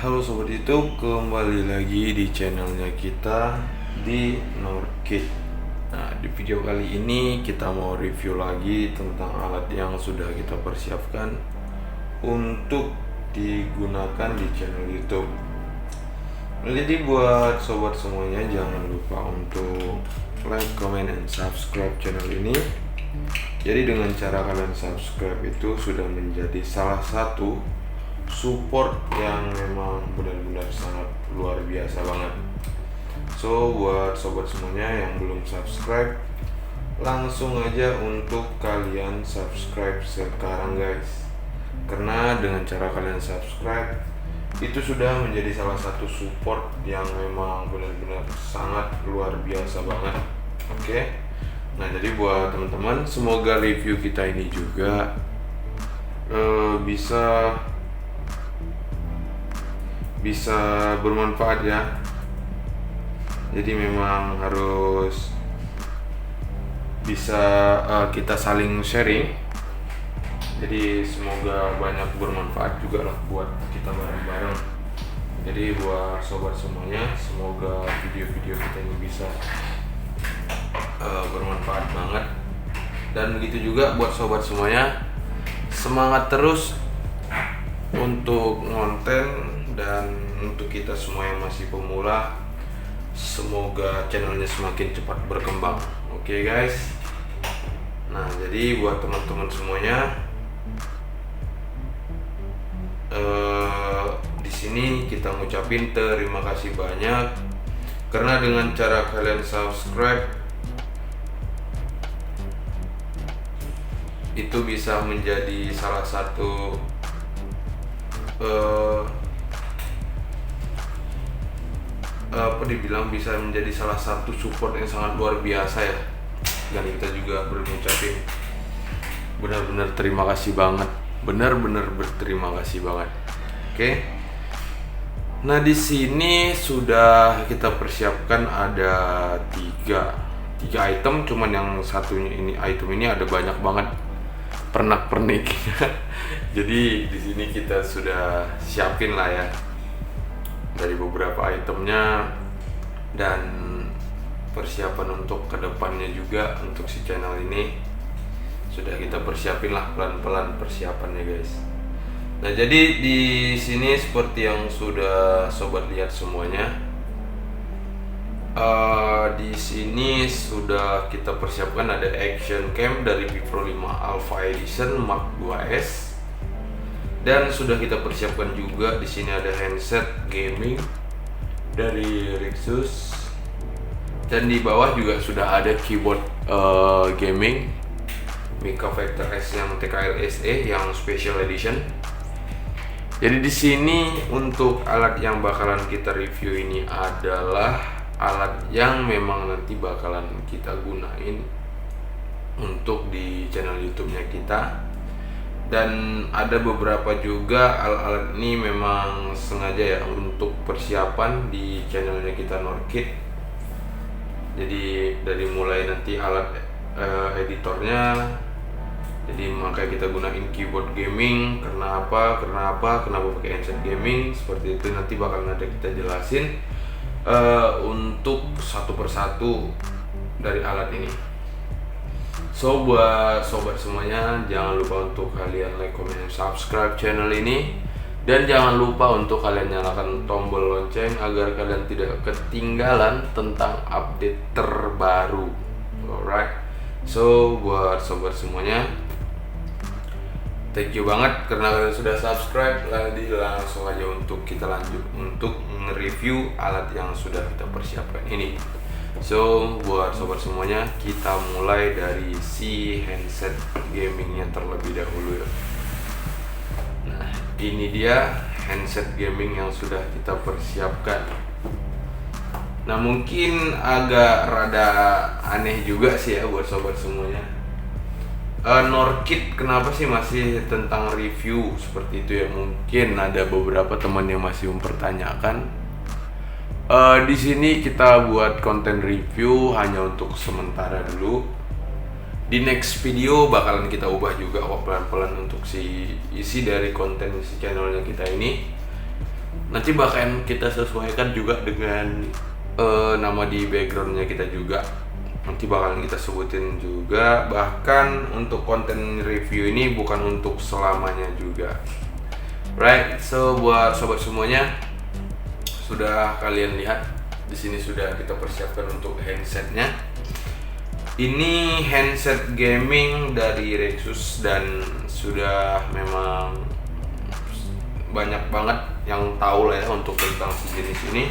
Halo Sobat YouTube, kembali lagi di channelnya kita di Norkit. Nah, di video kali ini kita mau review lagi tentang alat yang sudah kita persiapkan untuk digunakan di channel YouTube. Jadi buat sobat semuanya, jangan lupa untuk like, comment, and subscribe channel ini. Jadi dengan cara kalian subscribe itu sudah menjadi salah satu support yang memang benar-benar sangat luar biasa banget. So buat sobat semuanya yang belum subscribe, langsung aja untuk kalian subscribe sekarang guys. Karena dengan cara kalian subscribe itu sudah menjadi salah satu support yang memang benar-benar sangat luar biasa banget. Oke. Nah, jadi buat teman-teman, semoga review kita ini juga bisa bermanfaat ya. Jadi memang harus bisa kita saling sharing. Jadi semoga banyak bermanfaat juga lah buat kita bareng-bareng. Jadi buat sobat semuanya, semoga video-video kita ini bisa bermanfaat banget. Dan begitu juga buat sobat semuanya, semangat terus untuk ngonten. Dan untuk kita semua yang masih pemula, semoga channelnya semakin cepat berkembang. Oke guys. Nah, jadi buat teman-teman semuanya, di sini kita ngucapin terima kasih banyak karena dengan cara kalian subscribe itu bisa menjadi salah satu bisa menjadi salah satu support yang sangat luar biasa ya. Dan kita juga berucapin benar-benar terima kasih banget, benar-benar berterima kasih banget. Oke. Nah, di sini sudah kita persiapkan ada tiga item, cuman yang satunya ini item ini ada banyak banget pernak-pernik. Jadi di sini kita sudah siapin lah ya dari beberapa itemnya, dan persiapan untuk kedepannya juga untuk si channel ini sudah kita persiapin lah pelan-pelan persiapannya guys. Nah, jadi di sini seperti yang sudah sobat lihat semuanya, di sini sudah kita persiapkan ada action cam dari Pro 5 Alpha Edition Mark 2S. Dan sudah kita persiapkan juga di sini ada handset gaming dari Rixus. Dan di bawah juga sudah ada keyboard gaming Mika Factor S yang TKL SE yang special edition. Jadi di sini untuk alat yang bakalan kita review ini adalah alat yang memang nanti bakalan kita gunain untuk di channel YouTube-nya kita. Dan ada beberapa juga alat-alat ini memang sengaja ya untuk persiapan di channelnya kita Norkit. Jadi dari mulai nanti alat editornya, jadi makanya kita gunain keyboard gaming. Kenapa pakai handset gaming seperti itu, nanti bakal ada kita jelasin untuk satu persatu dari alat ini. So buat sobat semuanya, jangan lupa untuk kalian like, comment, dan subscribe channel ini. Dan jangan lupa untuk kalian nyalakan tombol lonceng agar kalian tidak ketinggalan tentang update terbaru. Alright. So buat sobat semuanya, thank you banget karena kalian sudah subscribe. Jadi langsung aja untuk kita lanjut untuk nge-review alat yang sudah kita persiapkan ini. So buat sobat semuanya, kita mulai dari si handset gamingnya terlebih dahulu ya. Nah, ini dia handset gaming yang sudah kita persiapkan. Nah, mungkin agak rada aneh juga sih ya buat sobat semuanya. Norkit kenapa sih masih tentang review seperti itu ya? Mungkin ada beberapa teman yang masih mempertanyakan. Di sini kita buat konten review hanya untuk sementara dulu. Di next video bakalan kita ubah juga pelan-pelan untuk si isi dari konten si channelnya kita ini. Nanti bahkan kita sesuaikan juga dengan nama di backgroundnya kita juga. Nanti bakalan kita sebutin juga. Bahkan untuk konten review ini bukan untuk selamanya juga. Right, so buat sobat semuanya, sudah kalian lihat di sini sudah kita persiapkan untuk handsetnya. Ini handset gaming dari Rexus dan sudah memang banyak banget yang tahu lah ya untuk tentang sejenis ini.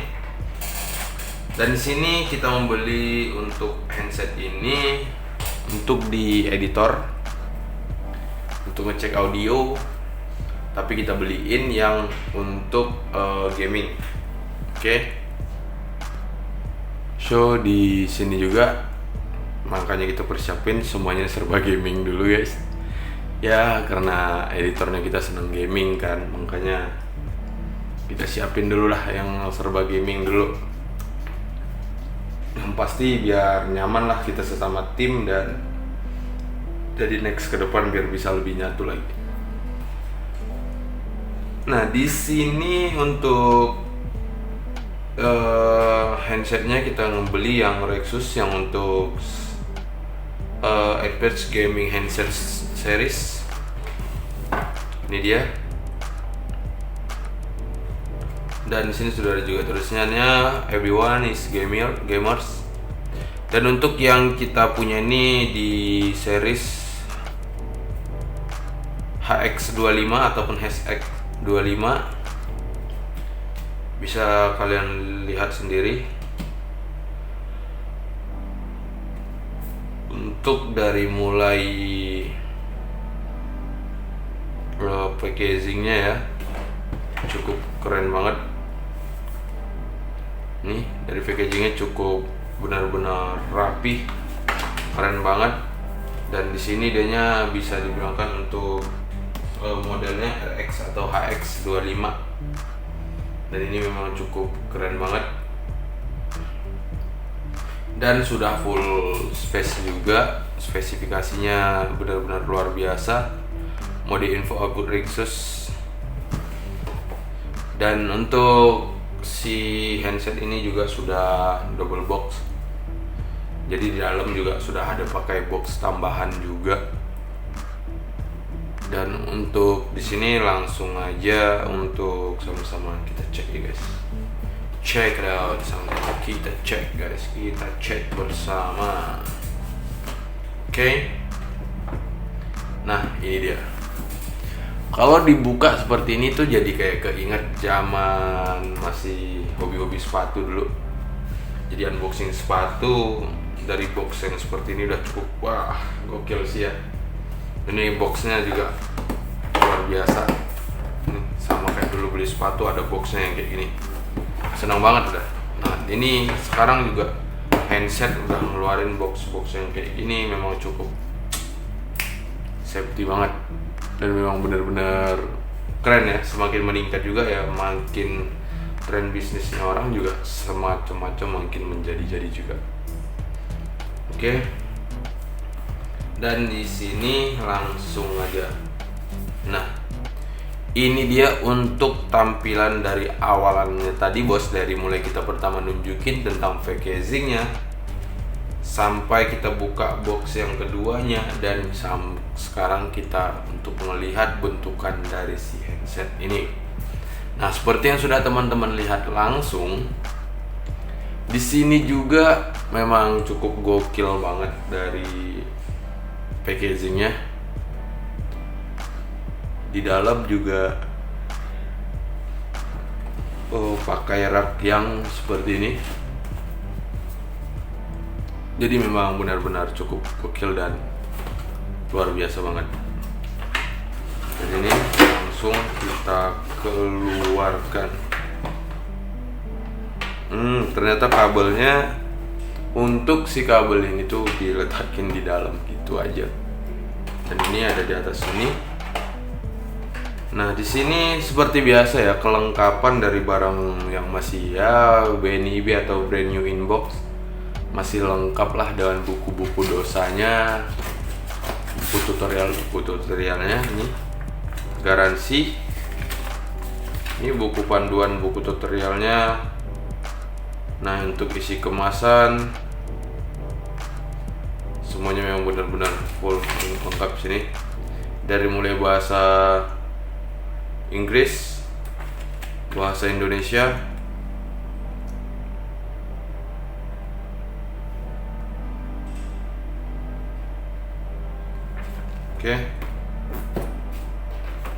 Dan di sini kita membeli untuk handset ini untuk di editor, untuk ngecek audio. Tapi kita beliin yang untuk gaming. Oke. So di sini juga makanya kita persiapin semuanya serba gaming dulu guys. Ya karena editornya kita seneng gaming kan, makanya kita siapin dulu lah yang serba gaming dulu. Yang pasti biar nyaman lah kita sesama tim dan jadi next ke depan biar bisa lebih nyatu lagi. Nah di sini untuk handsetnya kita ngebeli yang Rexus yang untuk AirPods Gaming Handset Series. Ini dia. Dan di sini sudah ada juga tulisannya everyone is gamers. Dan untuk yang kita punya ini di series HX25 ataupun HX25, bisa kalian lihat sendiri. Untuk dari mulai packagingnya ya cukup keren banget. Nih dari packagingnya cukup benar-benar rapi, keren banget. Dan di sini dianya bisa dibilangkan untuk modelnya RX atau HX25. Dan ini memang cukup keren banget. Dan sudah full space juga, spesifikasinya benar-benar luar biasa. Mode info output Rexus. Dan untuk si handset ini juga sudah double box. Jadi di dalam juga sudah ada pakai box tambahan juga. Dan untuk di sini langsung aja untuk sama-sama kita cek ya guys. Check it out, sama-sama kita cek guys. Kita cek bersama. Oke. Nah ini dia. Kalau dibuka seperti ini tuh jadi kayak keinget zaman masih hobi-hobi sepatu dulu. Jadi unboxing sepatu dari box yang seperti ini udah cukup wah gokil sih ya. Ini boxnya juga luar biasa. Ini sama kayak dulu beli sepatu ada boxnya yang kayak gini. Senang banget udah. Nah ini sekarang juga handset udah ngeluarin box yang kayak gini, memang cukup safety banget dan memang benar-benar keren ya. Semakin meningkat juga ya, makin tren bisnisnya orang juga semacam-macam makin menjadi-jadi juga. Oke. Dan di sini langsung aja. Nah, ini dia untuk tampilan dari awalannya tadi bos, dari mulai kita pertama nunjukin tentang packagingnya sampai kita buka box yang keduanya dan sekarang kita untuk melihat bentukan dari si handset ini. Nah, seperti yang sudah teman-teman lihat langsung, di sini juga memang cukup gokil banget dari packagingnya. Di dalam juga pakai rak yang seperti ini. Jadi memang benar-benar cukup gokil dan luar biasa banget. Dan ini langsung kita keluarkan. Ternyata kabelnya, untuk si kabel ini tuh diletakin di dalam gitu aja. Dan ini ada di atas sini. Nah, di sini seperti biasa ya, kelengkapan dari barang yang masih ya BNIB atau brand new inbox masih lengkap lah dengan buku-buku dosanya, buku tutorialnya ini, garansi, Ini buku panduan, buku tutorialnya. Nah, untuk isi kemasan semuanya memang benar-benar full lengkap sini. Dari mulai bahasa Inggris, bahasa Indonesia, oke.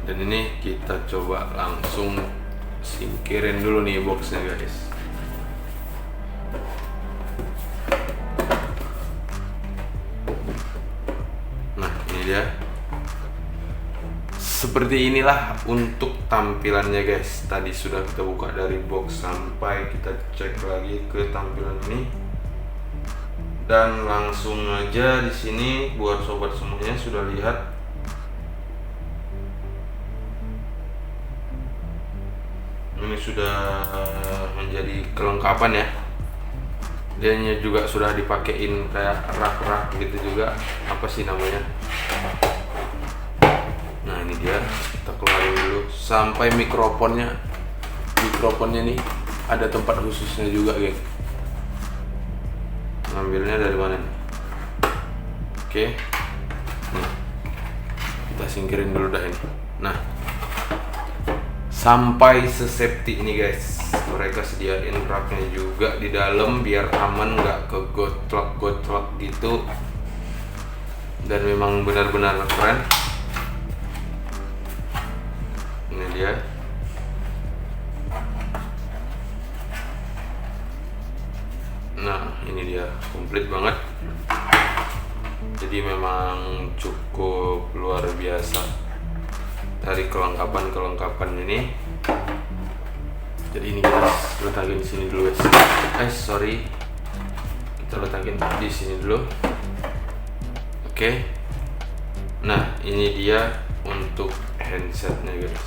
Dan ini kita coba langsung singkirin dulu nih boxnya guys. Nah, ini dia. Seperti inilah untuk tampilannya guys. Tadi sudah kita buka dari box sampai kita cek lagi ke tampilan ini. Dan langsung aja di sini buat sobat semuanya sudah lihat. Ini sudah menjadi kelengkapan ya. Dianya juga sudah dipakein kayak rak-rak gitu juga. Apa sih namanya? Nah, ini dia. Kita keluarin dulu sampai mikrofonnya. Mikrofonnya nih ada tempat khususnya juga, guys. Ngambilnya dari mana nih? Oke. Nih. Kita singkirin dulu dah ini. Nah, sampai sesafety ini guys, mereka sediain raknya juga di dalam biar aman, nggak kegotlak gitu. Dan memang benar-benar keren. Ini dia. Nah, ini dia, komplit banget. Jadi memang cukup luar biasa dari kelengkapan ini. Jadi ini kita letakin di sini dulu guys. Kita letakin di sini dulu. Oke. Nah, ini dia untuk handsetnya guys.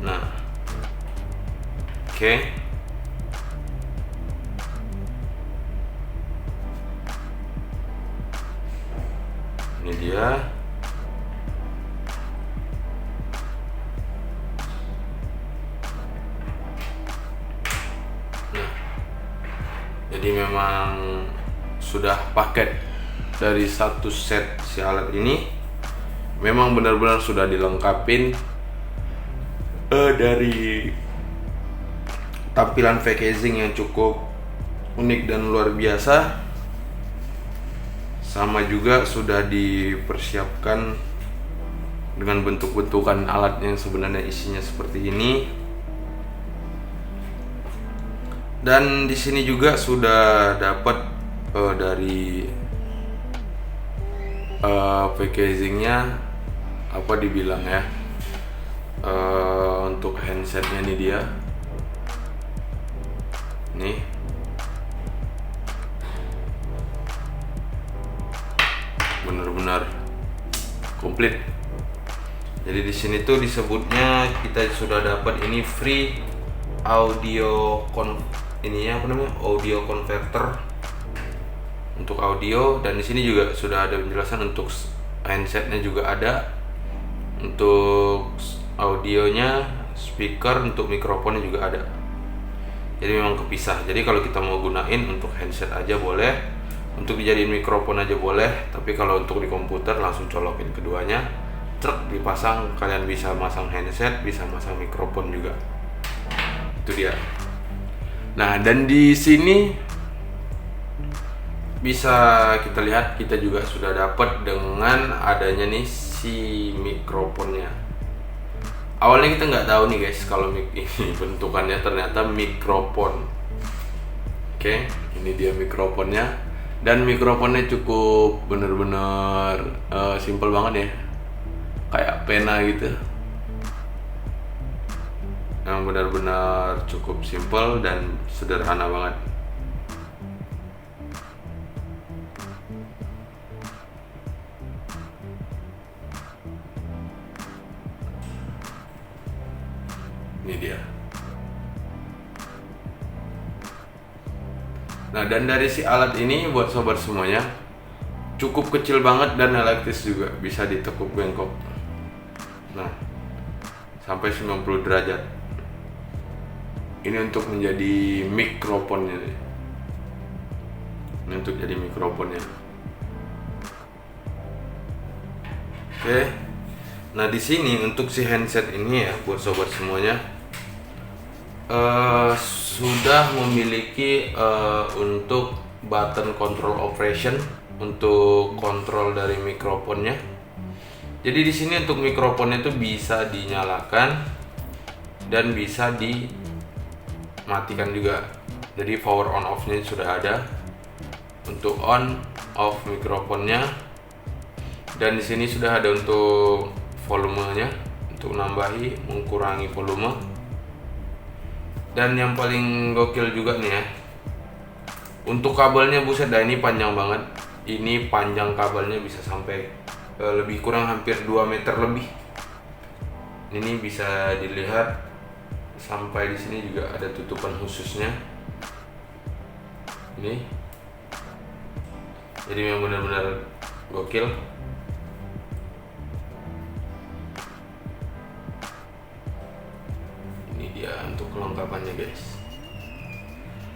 Nah, oke. Ini dia. Jadi memang sudah paket dari satu set si alat ini. Memang benar-benar sudah dilengkapin dari tampilan packaging yang cukup unik dan luar biasa. Sama juga sudah dipersiapkan dengan bentuk-bentukan alat yang sebenarnya isinya seperti ini. Dan di sini juga sudah dapat dari packagingnya, apa dibilang ya, untuk handsetnya nih dia, nih benar-benar komplit. Jadi di sini tuh disebutnya kita sudah dapat ini free audio audio converter untuk audio. Dan di sini juga sudah ada penjelasan untuk handsetnya juga ada, untuk audionya, speaker, untuk mikrofonnya juga ada. Jadi memang kepisah. Jadi kalau kita mau gunain untuk handset aja boleh, untuk dijadiin mikrofon aja boleh. Tapi kalau untuk di komputer langsung colokin keduanya, truk dipasang. Kalian bisa masang handset, bisa masang mikrofon juga. Itu dia. Nah, dan di sini bisa kita lihat, kita juga sudah dapat dengan adanya nih si mikrofonnya. Awalnya kita nggak tahu nih guys kalau ini bentukannya ternyata mikrofon. Oke, ini dia mikrofonnya. Dan mikrofonnya cukup bener-bener simple banget ya, kayak pena gitu. Yang benar-benar cukup simple dan sederhana banget. Ini dia. Nah, dan dari si alat ini buat sobat semuanya cukup kecil banget dan elektris juga, bisa ditekuk bengkok. Nah, sampai 90 derajat. Ini untuk menjadi mikrofonnya nih. Ini untuk jadi mikrofonnya. Oke. Nah, di sini untuk si handset ini ya, buat sobat semuanya, sudah memiliki untuk button control operation untuk kontrol dari mikrofonnya. Jadi di sini untuk mikrofonnya itu bisa dinyalakan dan bisa dimatikan juga. Jadi power on off-nya sudah ada untuk on off mikrofonnya. Dan di sini sudah ada untuk volumenya, untuk nambahi, mengurangi volume. Dan yang paling gokil juga nih ya, untuk kabelnya, buset dah, ini panjang banget. Ini panjang kabelnya bisa sampai lebih kurang hampir 2 meter lebih. Ini bisa dilihat sampai di sini juga ada tutupan khususnya. Ini. Jadi memang benar-benar gokil. Dia untuk kelengkapannya, guys.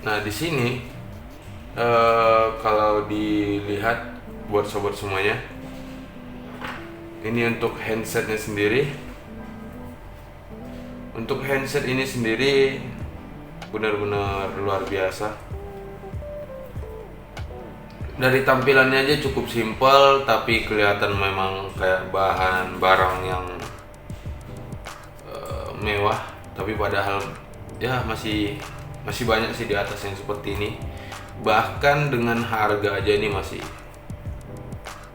Nah, di sini kalau dilihat buat sobat semuanya, ini untuk handsetnya sendiri. Untuk handset ini sendiri benar-benar luar biasa. Dari tampilannya aja cukup simpel, tapi kelihatan memang kayak barang yang mewah. Tapi padahal ya masih banyak sih di atas yang seperti ini. Bahkan dengan harga aja ini masih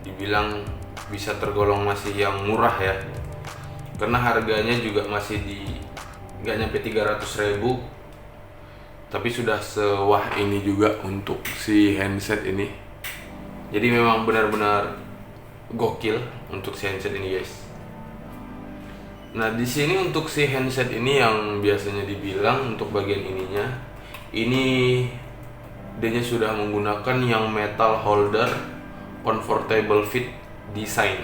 dibilang bisa tergolong masih yang murah ya. Karena harganya juga masih nggak nyampe 300.000. Tapi sudah sewah ini juga untuk si handset ini. Jadi memang benar-benar gokil untuk si handset ini, guys. Nah, di sini untuk si handset ini yang biasanya dibilang untuk bagian ininya, ini dia sudah menggunakan yang metal holder comfortable fit design.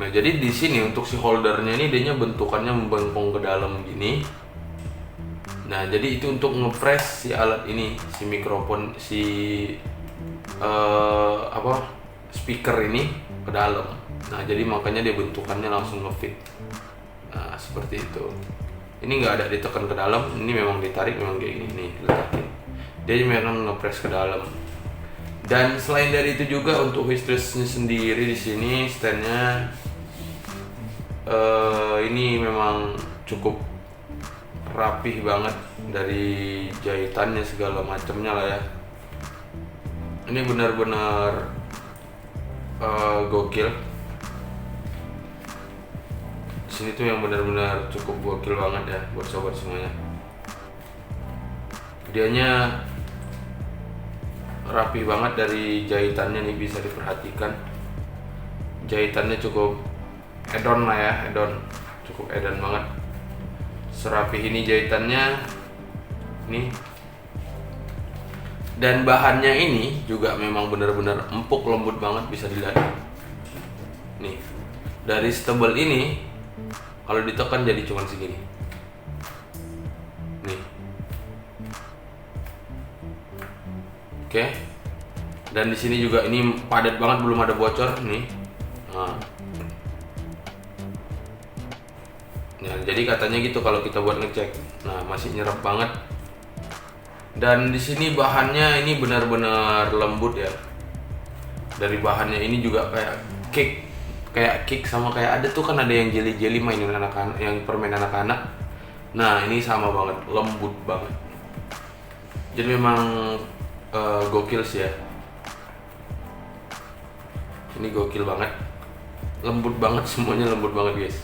Nah, jadi di sini untuk si holdernya ini dia bentukannya membengkong ke dalam gini. Nah, jadi itu untuk ngepress si alat ini, si mikrofon, speaker ini ke dalam. Nah, jadi makanya dia bentukannya langsung ngefit. Nah, seperti itu. Ini nggak ada ditekan ke dalam, ini memang ditarik, memang kayak gini nih, letakin. Dia memang ngepress ke dalam. Dan selain dari itu juga untuk headrestnya sendiri di sini standnya ini memang cukup rapih banget dari jahitannya segala macamnya lah ya. Ini benar-benar gokil. Sini tuh yang benar-benar cukup gokil banget ya buat sobat semuanya. Dianya rapi banget dari jahitannya nih, bisa diperhatikan. Jahitannya cukup edon lah ya, edon, cukup edon banget. Serapih ini jahitannya nih. Dan bahannya ini juga memang benar-benar empuk, lembut banget, bisa dilihat. Nih, dari setebal ini kalau ditekan jadi cuman segini. Nih. Oke. Dan di sini juga ini padat banget, belum ada bocor nih. Nah. Nah, jadi katanya gitu kalau kita buat ngecek. Nah, masih nyerap banget. Dan di sini bahannya ini benar-benar lembut ya. Dari bahannya ini juga kayak cake sama kayak ada tuh kan ada yang jelly mainan anak-anak, yang permen anak-anak. Nah, ini sama banget, lembut banget. Jadi memang gokil sih ya. Ini gokil banget, lembut banget, semuanya lembut banget, guys.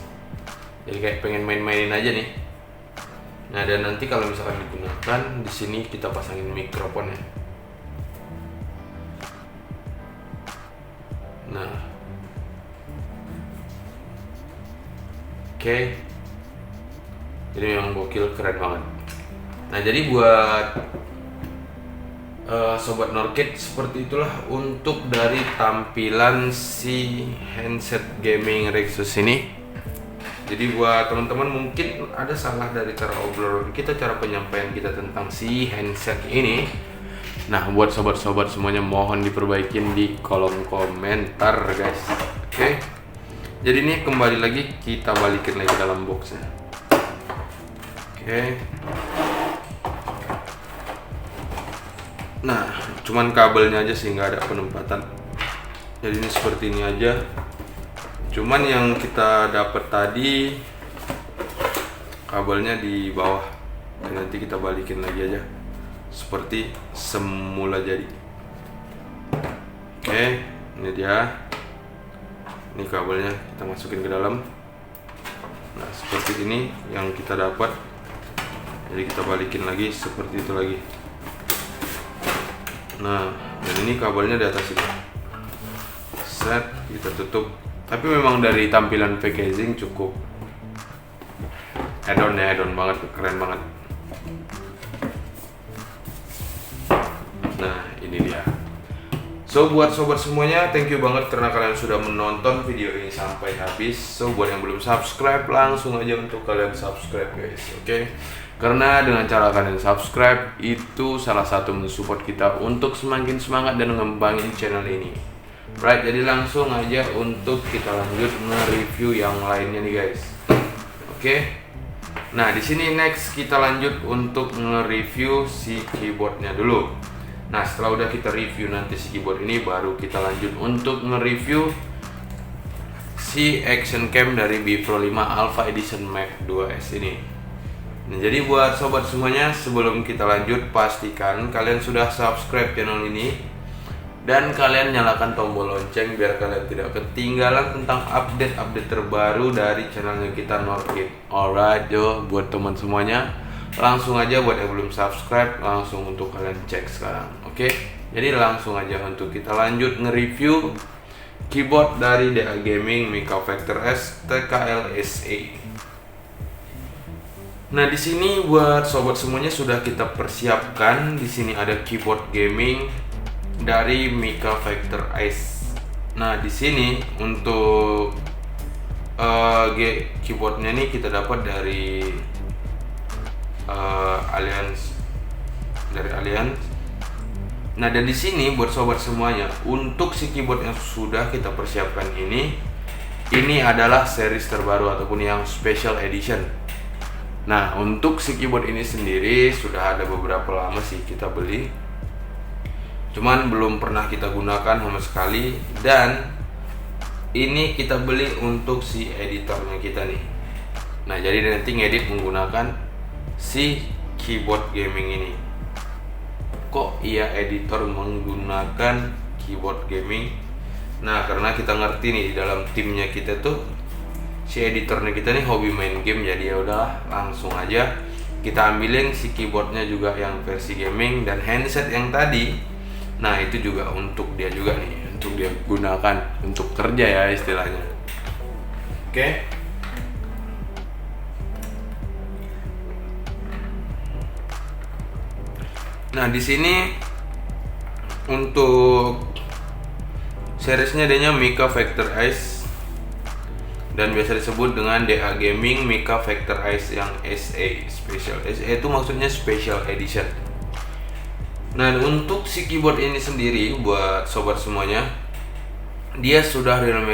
Jadi kayak pengen main-mainin aja nih. Nah, dan nanti kalau misalkan digunakan, di sini kita pasangin mikrofonnya. Nah, oke. Jadi memang gokil, keren banget. Nah, jadi buat sobat Norkit, seperti itulah untuk dari tampilan si handset gaming Rexus ini. Jadi buat teman-teman mungkin ada salah dari cara obrolan kita, cara penyampaian kita tentang si handset ini. Nah, buat sobat-sobat semuanya mohon diperbaikin di kolom komentar guys. Oke. Jadi ini kembali lagi kita balikin lagi dalam boxnya. Oke. Nah, cuman kabelnya aja sih nggak ada penempatan. Jadi ini seperti ini aja. Cuman yang kita dapat tadi kabelnya di bawah. Dan nanti kita balikin lagi aja seperti semula jadi. Oke, ini dia. Ini kabelnya kita masukin ke dalam. Nah, seperti ini yang kita dapat. Jadi kita balikin lagi seperti itu lagi. Nah, dan ini kabelnya di atas ini. Set, kita tutup. Tapi memang dari tampilan packaging cukup add-on ya, add-on banget, keren banget. Nah, ini dia. So, buat sobat semuanya, thank you banget karena kalian sudah menonton video ini sampai habis. So, buat yang belum subscribe, langsung aja untuk kalian subscribe guys, oke? Karena dengan cara kalian subscribe, itu salah satu mensupport kita untuk semakin semangat dan ngembangin channel ini. Right, jadi langsung aja untuk kita lanjut nge-review yang lainnya nih guys. Oke. Nah, di sini next kita lanjut untuk nge-review si keyboardnya dulu. Nah, setelah udah kita review nanti si keyboard ini, baru kita lanjut untuk nge-review si action cam dari B Pro 5 Alpha Edition Mark 2S ini. Nah, jadi buat sobat semuanya, sebelum kita lanjut, pastikan kalian sudah subscribe channel ini dan kalian nyalakan tombol lonceng biar kalian tidak ketinggalan tentang update-update terbaru dari channelnya kita Norkit. Alright yo, buat teman semuanya, langsung aja buat yang belum subscribe, langsung untuk kalian cek sekarang. Oke, jadi langsung aja untuk kita lanjut nge-review keyboard dari DA Gaming Mica Vector S TKL SE. Nah, di sini buat sobat semuanya sudah kita persiapkan. Di sini ada keyboard gaming dari Mica Vector S. Nah, di sini untuk keyboardnya nih kita dapat dari Alliance. Nah, dan di sini buat sobat semuanya, untuk si keyboard yang sudah kita persiapkan ini adalah series terbaru ataupun yang special edition. Nah, untuk si keyboard ini sendiri sudah ada beberapa lama sih kita beli. Cuman belum pernah kita gunakan sama sekali, dan ini kita beli untuk si editornya kita nih. Nah, jadi nanti ngedit menggunakan si keyboard gaming ini. Kok iya editor menggunakan keyboard gaming? Nah, karena kita ngerti nih di dalam timnya kita tuh si editornya kita nih hobi main game, jadi ya udah langsung aja kita ambilin si keyboardnya juga yang versi gaming, dan handset yang tadi. Nah, itu juga untuk dia juga nih, untuk dia gunakan untuk kerja ya istilahnya. Oke. Nah, di sini untuk seriesnya dia Mica Vector S dan biasa disebut dengan DA Gaming Mica Vector S yang SE, Special. SE itu maksudnya Special Edition. Nah, untuk si keyboard ini sendiri buat sobat semuanya, dia sudah real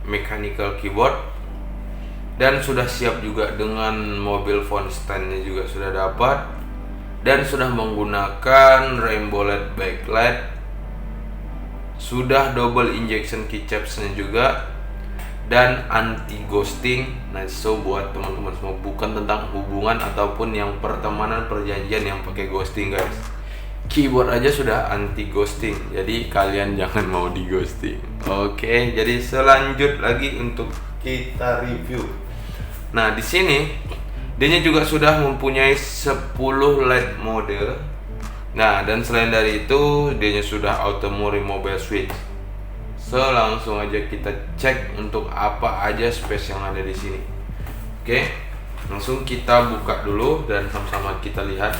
mechanical keyboard dan sudah siap juga dengan mobile phone standnya juga sudah dapat, dan sudah menggunakan rainbow LED backlight, sudah double injection keycapsnya juga, dan anti ghosting. Nah, so buat teman-teman semua, bukan tentang hubungan ataupun yang pertemanan perjanjian yang pakai ghosting guys. Keyboard aja sudah anti ghosting, jadi kalian jangan mau di ghosting. Oke, jadi selanjut lagi untuk kita review. Nah, di sini dia juga sudah mempunyai 10 LED mode. Nah, dan selain dari itu dia sudah auto removable switch. So, langsung aja kita cek untuk apa aja space yang ada di sini. Oke, langsung kita buka dulu dan sama-sama kita lihat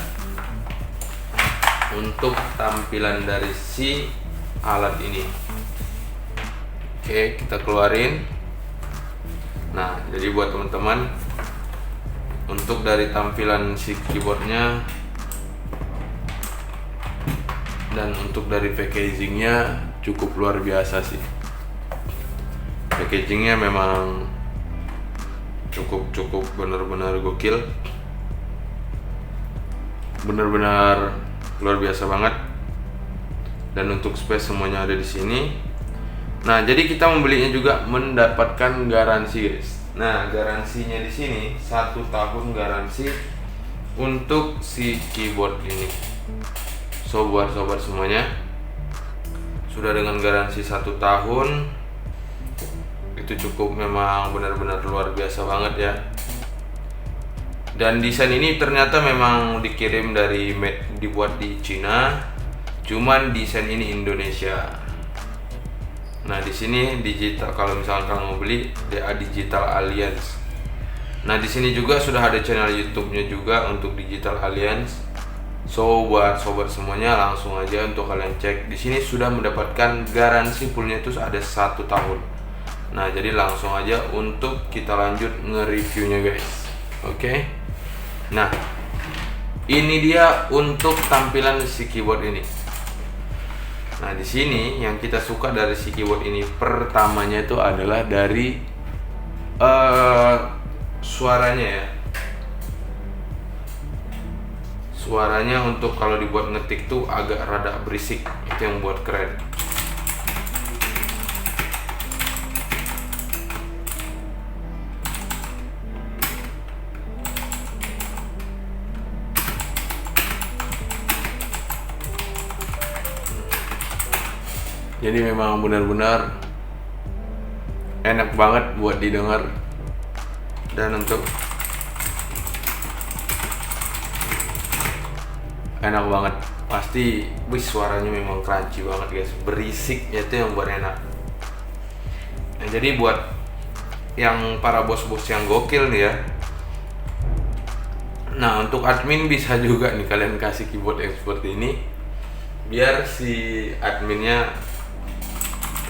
untuk tampilan dari si alat ini. Oke, kita keluarin. Nah, jadi buat teman-teman, untuk dari tampilan si keyboardnya dan untuk dari packagingnya cukup luar biasa sih. Packagingnya memang cukup benar-benar gokil, benar-benar luar biasa banget. Dan untuk space semuanya ada di sini. Nah, jadi kita membelinya juga mendapatkan garansi, guys. Nah, garansinya di sini 1 tahun garansi untuk si keyboard ini. So, buat sobat semuanya, sudah dengan garansi 1 tahun, itu cukup memang benar-benar luar biasa banget ya. Dan desain ini ternyata memang dikirim dari dibuat di Cina, cuman desain ini Indonesia. Nah, di sini digital, kalau misalkan kamu mau beli DA Digital Alliance. Nah, di sini juga sudah ada channel YouTube-nya juga untuk Digital Alliance. So, buat sobat semuanya langsung aja untuk kalian cek. Di sini sudah mendapatkan garansi fullnya itu ada 1 tahun. Nah, jadi langsung aja untuk kita lanjut nge-reviewnya, guys. Oke. Nah, ini dia untuk tampilan si keyboard ini. Nah, di sini yang kita suka dari si keyboard ini pertamanya itu adalah dari suaranya ya. Suaranya untuk kalau dibuat ngetik tuh agak rada berisik, itu yang buat keren. Jadi memang benar-benar enak banget buat didengar. Dan untuk enak banget, pasti suaranya memang crunchy banget, guys. Berisik itu yang buat enak. Nah, jadi buat yang para bos-bos yang gokil nih ya. Nah, untuk admin bisa juga nih kalian kasih keyboard yang seperti ini, biar si adminnya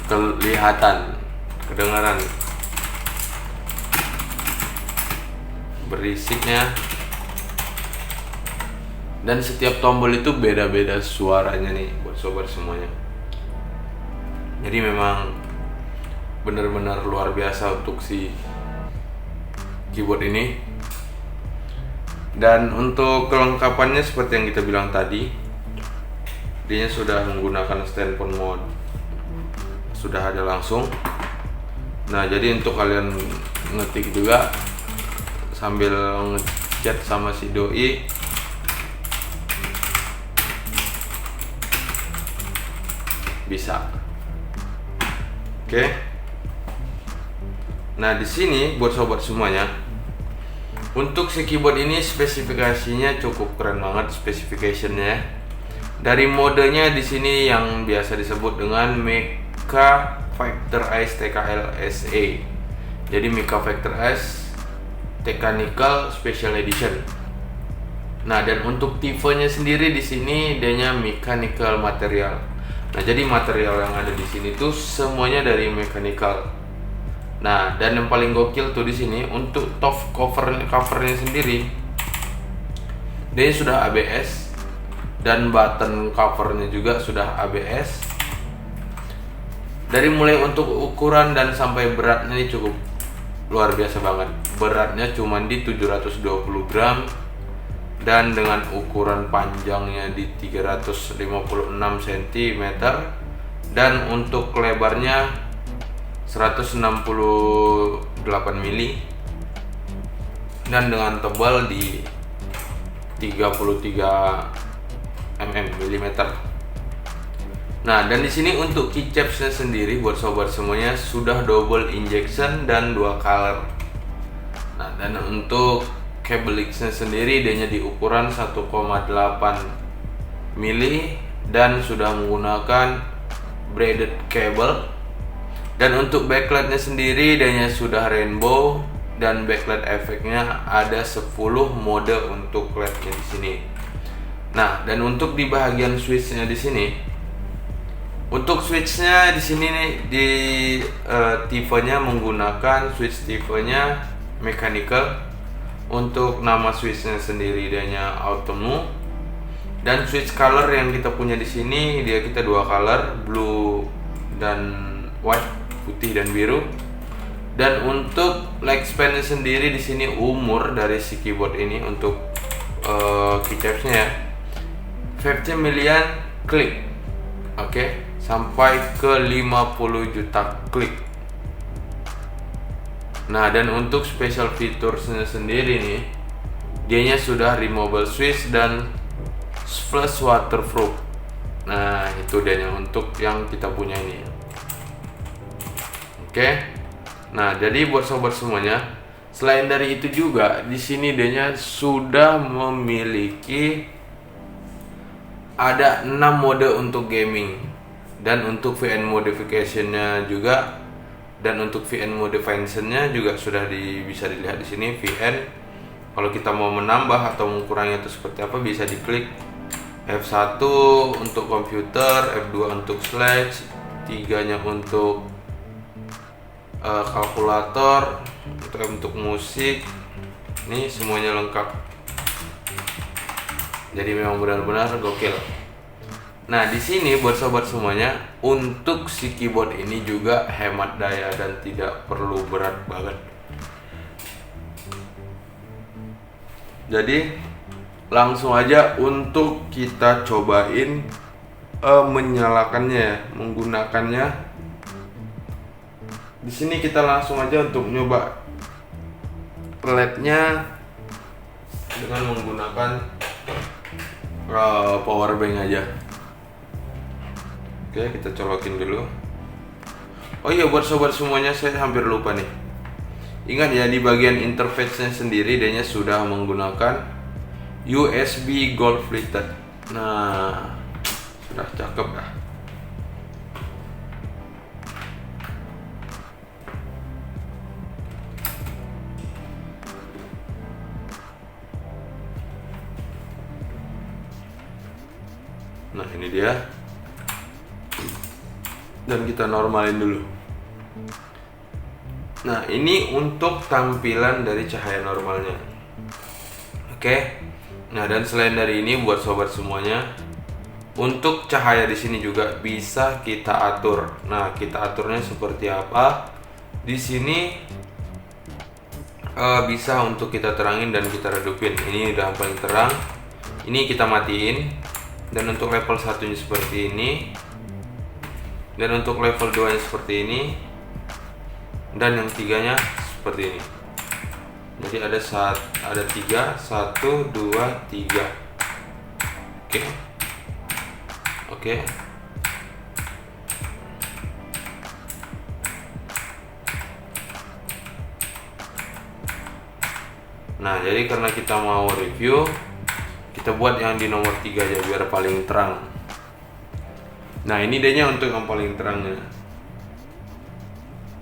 kelihatan, kedengaran berisiknya. Dan setiap tombol itu beda-beda suaranya nih buat sobat semuanya. Jadi memang benar-benar luar biasa untuk si keyboard ini. Dan untuk kelengkapannya seperti yang kita bilang tadi, dia sudah menggunakan standphone mode, sudah ada langsung. Nah, jadi untuk kalian ngetik juga sambil ngechat sama si doi, bisa. Oke. Nah, di sini buat sobat semuanya, untuk si keyboard ini spesifikasinya cukup keren banget spesifikasinya. Dari modenya di sini yang biasa disebut dengan Mica Factor S TKL SE. Jadi Mica Factor S Technical Special Edition. Nah, dan untuk tipenya sendiri di sini dia mechanical material. Nah, jadi material yang ada di sini tuh semuanya dari mechanical. Nah, dan yang paling gokil tuh di sini untuk top covernya sendiri, dia sudah ABS, dan button covernya juga sudah ABS. Dari mulai untuk ukuran dan sampai beratnya ini cukup luar biasa banget. Beratnya cuma di 720 gram dan dengan ukuran panjangnya di 356 cm dan untuk lebarnya 168 mili dan dengan tebal di 33 mm. Nah, dan di sini untuk keycapsnya sendiri buat sobat semuanya sudah double injection dan 2 color. Nah, dan untuk cable X-nya sendiri dia di ukuran 1,8 mili dan sudah menggunakan braided cable. Dan untuk backlightnya sendiri dia sudah rainbow dan backlight efeknya ada 10 mode untuk LED-nya di sini. Nah, dan untuk di bagian switch-nya di sini Untuk switchnya di sini nih di tipenya menggunakan switch tipenya mechanical. Untuk nama switchnya sendiri dianya automu. Dan switch color yang kita punya di sini kita dua color, blue dan white, putih dan biru. Dan untuk lifespan sendiri di sini umur dari si keyboard ini untuk keycapsnya ya 50 million klik, oke, sampai ke 50 juta klik. Nah, dan untuk special featuresnya sendiri nih, dianya sudah removable switch dan flush waterproof. Nah, itu dia untuk yang kita punya ini. Oke. Nah, jadi buat sobat semuanya, selain dari itu juga di sini dianya sudah memiliki ada 6 mode untuk gaming dan untuk VN modification-nya juga, dan untuk VN modification-nya juga sudah bisa dilihat di sini VN. Kalau kita mau menambah atau mengurangi itu seperti apa bisa diklik. F1 untuk komputer, F2 untuk slash, 3-nya untuk kalkulator, untuk musik. Ini semuanya lengkap. Jadi memang benar-benar gokil. Nah, di sini buat sobat semuanya, untuk si keyboard ini juga hemat daya dan tidak perlu berat banget. Jadi langsung aja untuk kita cobain menyalakannya, menggunakannya. Di sini kita langsung aja untuk nyoba LED-nya dengan menggunakan power bank aja. Oke, kita colokin dulu. Oh iya, buat sobat semuanya, saya hampir lupa nih. Ingat ya, di bagian interface-nya sendiri dia sudah menggunakan USB gold plated. Nah, sudah cakep ya. Nah, ini dia. Dan kita normalin dulu. Nah, ini untuk tampilan dari cahaya normalnya. Oke. Nah, dan selain dari ini buat sobat semuanya, untuk cahaya di sini juga bisa kita atur. Nah, kita aturnya seperti apa? Di sini bisa untuk kita terangin dan kita redupin. Ini udah paling terang. Ini kita matiin. Dan untuk level 1-nya seperti ini. Dan untuk level 2-nya seperti ini. Dan yang 3-nya seperti ini. Jadi ada 3, 1, 2, 3. Oke. Oke. Nah, jadi karena kita mau review, kita buat yang di nomor 3 aja biar paling terang. Nah, ini dia untuk yang paling terangnya.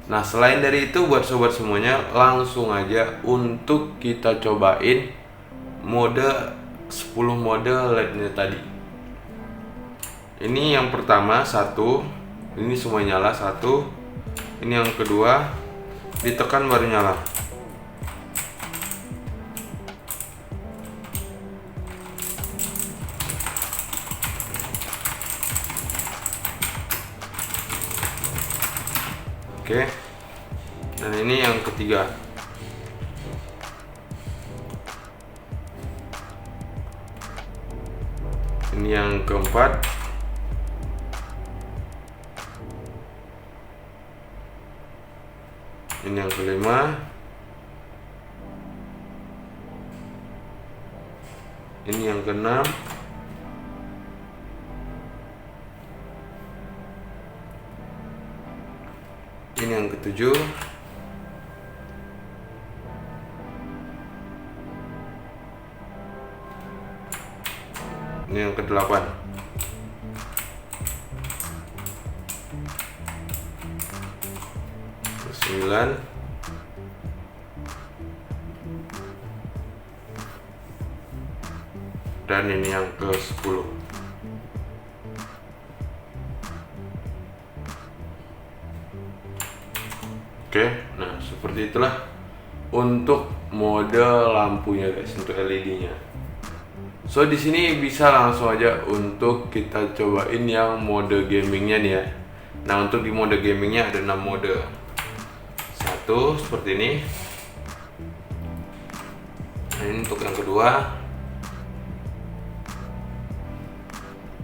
Nah, selain dari itu buat sobat semuanya, langsung aja untuk kita cobain mode 10 mode LED-nya tadi. Ini yang pertama 1, ini semua nyala 1. Ini yang kedua, ditekan baru nyala. Oke. Dan ini yang ketiga. Ini yang keempat. Ini yang kelima. Ini yang keenam. Ini yang ketujuh. Ini yang kedelapan. Ke-9. Dan ini yang ke-10. Oke, nah seperti itulah untuk mode lampunya guys, untuk LED-nya. So di sini bisa langsung aja untuk kita cobain yang mode gamingnya nih ya. Nah untuk di mode gamingnya ada 6 mode. Satu seperti ini. Nah, ini untuk yang kedua.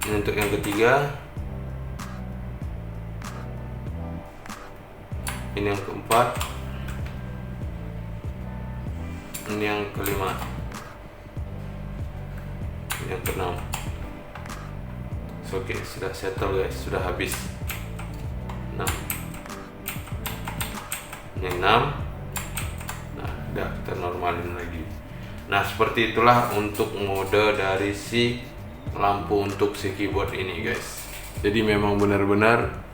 Ini untuk yang ketiga. Ini yang keempat. Ini yang kelima. Ini yang keenam. Oke, sudah settle guys, sudah habis. Nah, ini 6. Nah, udah kita normalin lagi. Nah, seperti itulah untuk mode dari si lampu untuk si keyboard ini guys. Jadi memang benar-benar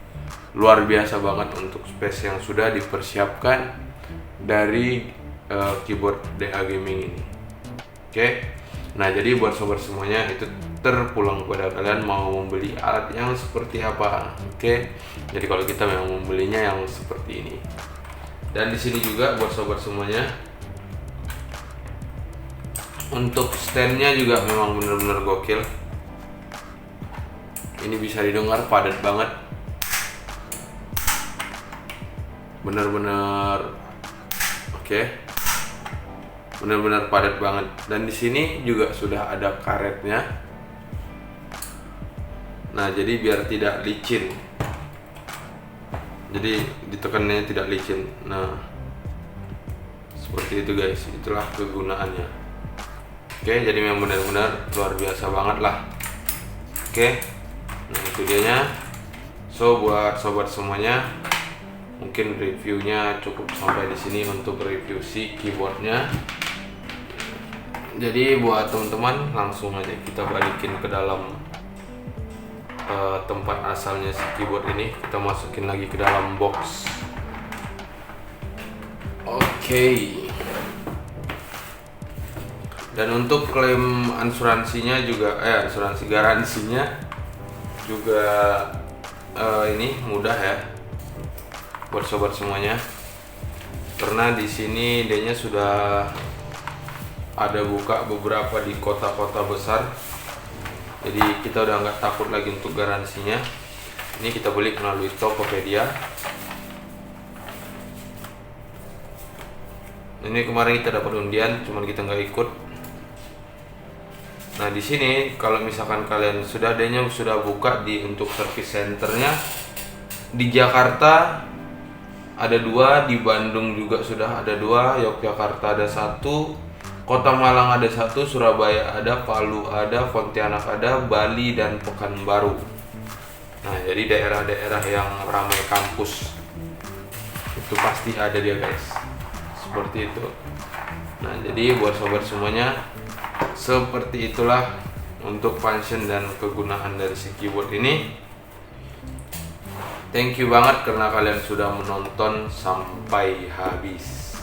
luar biasa banget untuk space yang sudah dipersiapkan dari keyboard DA Gaming ini. Oke. Nah, jadi buat sobat semuanya itu terpulang pada kalian mau membeli alat yang seperti apa. Oke. Jadi kalau kita memang membelinya yang seperti ini. Dan di sini juga buat sobat semuanya untuk standnya juga memang benar-benar gokil. Ini bisa didengar padat banget. Benar-benar oke. Benar-benar padat banget. Dan di sini juga sudah ada karetnya. Nah, jadi biar tidak licin. Jadi ditekannya tidak licin. Nah, seperti itu guys. Itulah kegunaannya. Oke, jadi memang benar-benar luar biasa banget lah. Oke. Nah, itu dianya. So, buat sobat semuanya, mungkin reviewnya cukup sampai di sini untuk review si keyboardnya. Jadi buat teman-teman langsung aja kita balikin ke dalam tempat asalnya si keyboard ini. Kita masukin lagi ke dalam box. Oke. Dan untuk klaim asuransinya juga asuransi garansinya juga ini mudah ya buat sobat semuanya, karena di sini dia-nya sudah ada buka beberapa di kota-kota besar. Jadi kita udah nggak takut lagi untuk garansinya. Ini kita beli melalui Tokopedia. Ini kemarin kita dapat undian, cuman kita nggak ikut. Nah di sini kalau misalkan kalian sudah adanya sudah buka di untuk service centernya di Jakarta ada 2, di Bandung juga sudah ada 2, Yogyakarta ada 1, Kota Malang ada 1, Surabaya ada, Palu ada, Pontianak ada, Bali dan Pekanbaru. Nah jadi daerah-daerah yang ramai kampus itu pasti ada dia guys, seperti itu. Nah jadi buat sobat semuanya, seperti itulah untuk function dan kegunaan dari si keyboard ini. Thank you banget karena kalian sudah menonton sampai habis.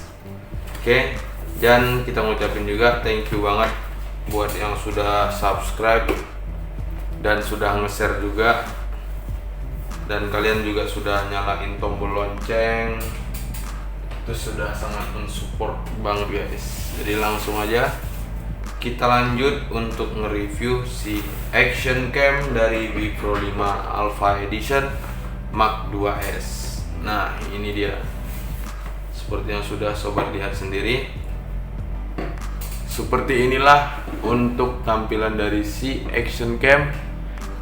Oke, dan kita ngucapin juga thank you banget buat yang sudah subscribe dan sudah nge-share juga. Dan kalian juga sudah nyalain tombol lonceng. Itu sudah sangat mensupport banget guys. Jadi langsung aja kita lanjut untuk nge-review si action cam dari Bipro 5 Alpha Edition Mark 2S. Nah ini dia, seperti yang sudah sobat lihat sendiri. Seperti inilah untuk tampilan dari si action cam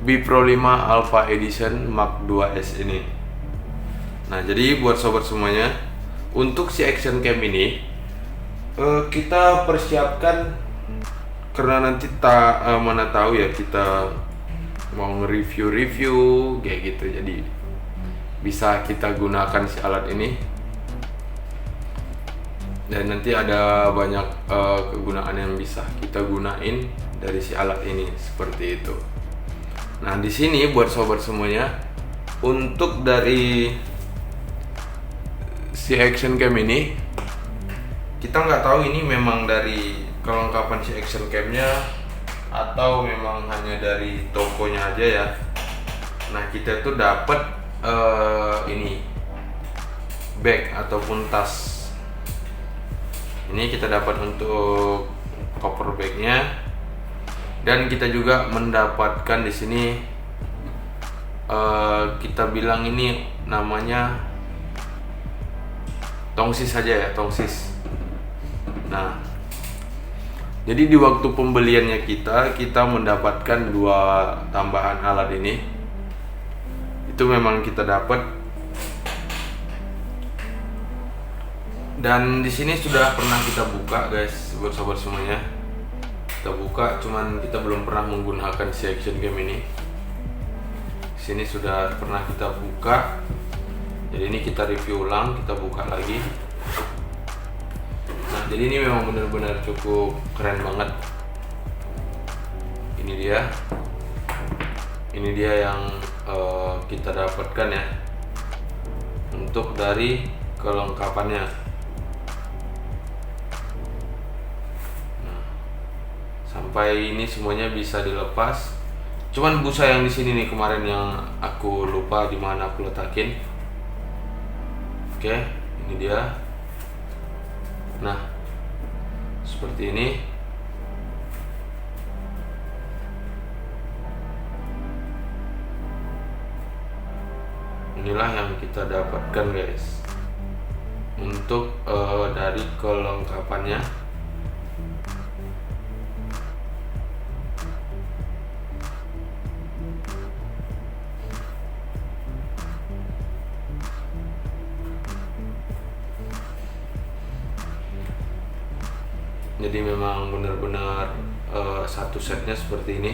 Bipro 5 Alpha Edition Mark 2S ini. Nah jadi buat sobat semuanya, untuk si action cam ini kita persiapkan karena nanti mana tahu ya kita mau nge-review kayak gitu. Jadi bisa kita gunakan si alat ini, dan nanti ada banyak kegunaan yang bisa kita gunain dari si alat ini seperti itu. Nah di sini buat sobat semuanya, untuk dari si action cam ini kita nggak tahu ini memang dari kelengkapan si action camnya atau memang hanya dari tokonya aja ya. Nah kita tuh dapat ini bag ataupun tas. Ini kita dapat untuk cover bagnya, dan kita juga mendapatkan di sini kita bilang ini namanya tongsis saja ya, tongsis. Nah, jadi di waktu pembeliannya kita mendapatkan 2 tambahan alat ini. Itu memang kita dapat. Dan di sini sudah pernah kita buka guys, buat sobat semuanya. Kita buka, cuman kita belum pernah menggunakan si action cam ini. Sini sudah pernah kita buka. Jadi ini kita review ulang, kita buka lagi. Nah, jadi ini memang benar-benar cukup keren banget. Ini dia. Ini dia yang kita dapatkan ya. Untuk dari kelengkapannya. Sampai ini semuanya bisa dilepas. Cuman busa yang di sini nih kemarin yang aku lupa di mana aku letakin. Oke, ini dia. Nah, seperti ini. Inilah yang kita dapatkan guys. Untuk dari kelengkapannya. Jadi memang benar-benar satu setnya seperti ini.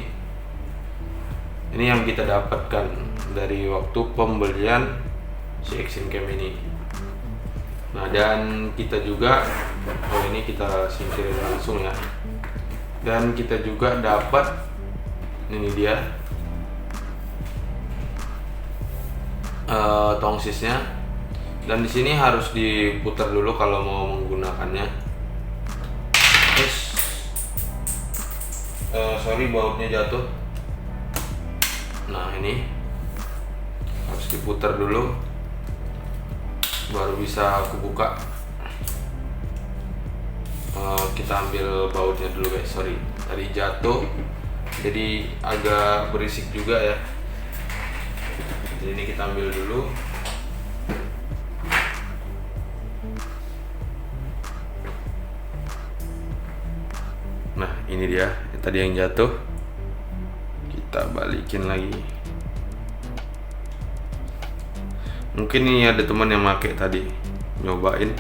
Ini yang kita dapatkan dari waktu pembelian si action cam ini. Nah, dan kita juga, ini kita singkirin langsung ya. Dan kita juga dapat, ini dia tongsisnya. Dan di sini harus diputar dulu kalau mau menggunakannya. Sorry, bautnya jatuh. Nah, ini harus diputar dulu baru bisa aku buka. Kita ambil bautnya dulu guys. Sorry, tadi jatuh jadi agak berisik juga ya. Jadi ini kita ambil dulu. Nah, ini dia tadi yang jatuh. Kita balikin lagi. Mungkin ini ada teman yang pakai tadi, nyobain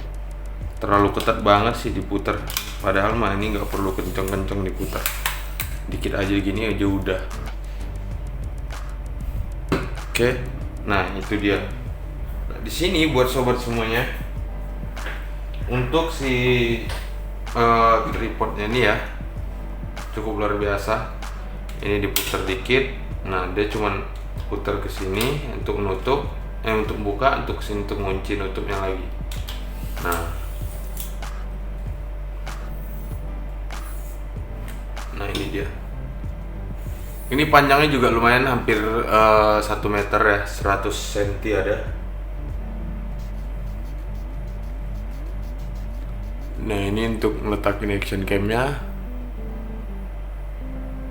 terlalu ketat banget sih diputar. Padahal mah ini nggak perlu kenceng-kenceng diputar, dikit aja gini aja udah. Oke, nah itu dia. Nah, di sini buat sobat semuanya, untuk si tripodnya ini ya cukup luar biasa. Ini diputar dikit. Nah, dia cuman putar ke sini untuk nutup, untuk buka, untuk sini untuk ngunci, nutupnya lagi. Nah ini dia. Ini panjangnya juga lumayan, hampir 1 meter ya, 100 cm ada. Nah, ini untuk meletakin action camnya.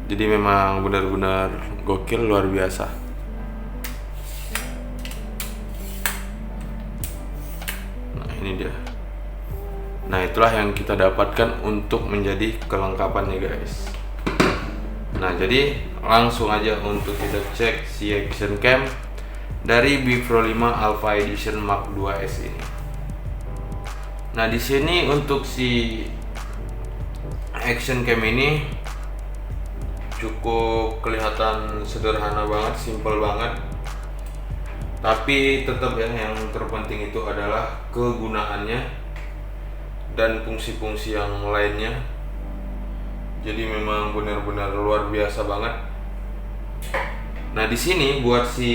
Jadi memang benar-benar gokil, luar biasa. Nah, ini dia. Nah, itulah yang kita dapatkan untuk menjadi kelengkapannya guys. Nah, jadi langsung aja untuk kita cek si action cam dari Bipro 5 Alpha Edition Mark 2S ini. Nah, di sini untuk si action cam ini cukup kelihatan sederhana banget, simple banget. Tapi tetap ya, yang terpenting itu adalah kegunaannya dan fungsi-fungsi yang lainnya. Jadi memang benar-benar luar biasa banget. Nah, di sini buat si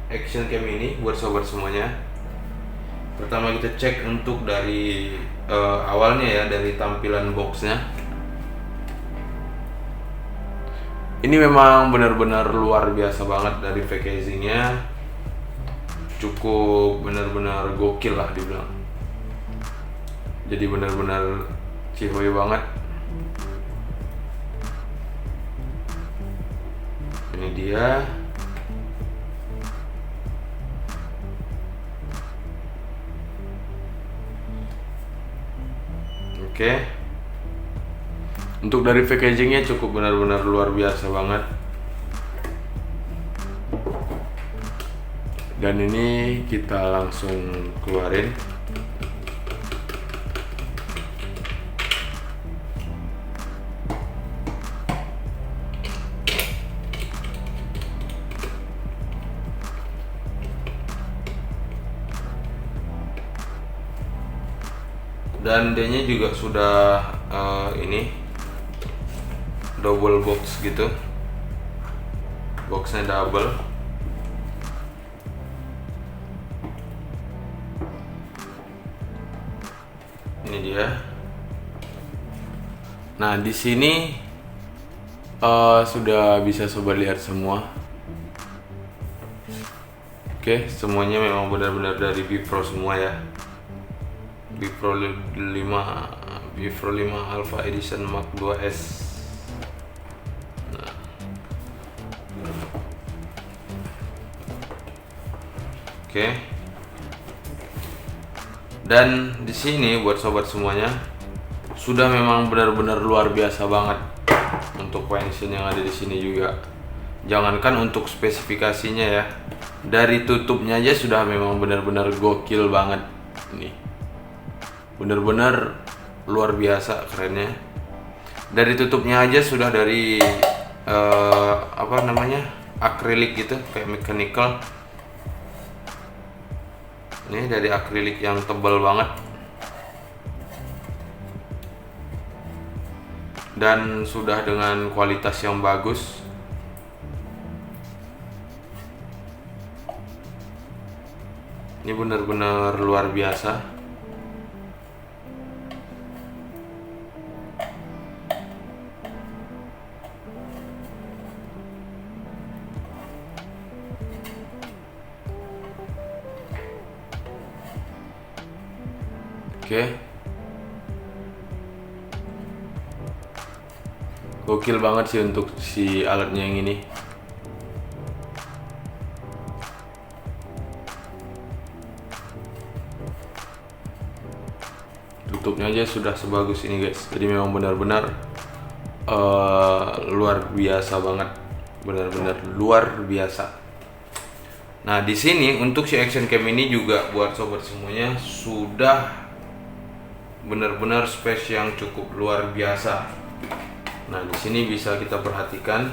action cam ini, buat sobat semuanya, pertama kita cek untuk dari awalnya ya, dari tampilan boxnya. Ini memang benar-benar luar biasa banget dari packagingnya. cukup benar-benar gokil lah dibilang. Jadi benar-benar cihoy banget. Ini dia. Oke. Untuk dari packagingnya cukup benar-benar luar biasa banget. Dan ini kita langsung keluarin. Dan D-nya juga sudah ini double box gitu, boxnya double. Ini dia. Nah, di sini sudah bisa sobat lihat semua. Oke, semuanya memang benar-benar dari Bipro semua ya. Bipro 5 Alpha Edition Mark 2S. Nah. Oke. Dan di sini buat sobat semuanya sudah memang benar-benar luar biasa banget untuk pensil yang ada di sini juga. Jangankan untuk spesifikasinya ya, dari tutupnya aja sudah memang benar-benar gokil banget. Ini benar-benar luar biasa kerennya. Dari tutupnya aja sudah dari apa namanya, akrilik gitu, kayak mechanical. Ini dari akrilik yang tebal banget dan sudah dengan kualitas yang bagus. Ini benar-benar luar biasa. Oke. Gokil banget sih untuk si alatnya yang ini. Tutupnya aja sudah sebagus ini guys. Jadi memang benar-benar luar biasa banget. Benar-benar luar biasa. Nah, di sini untuk si action cam ini juga buat sobat semuanya sudah benar-benar space yang cukup luar biasa. Nah, di sini bisa kita perhatikan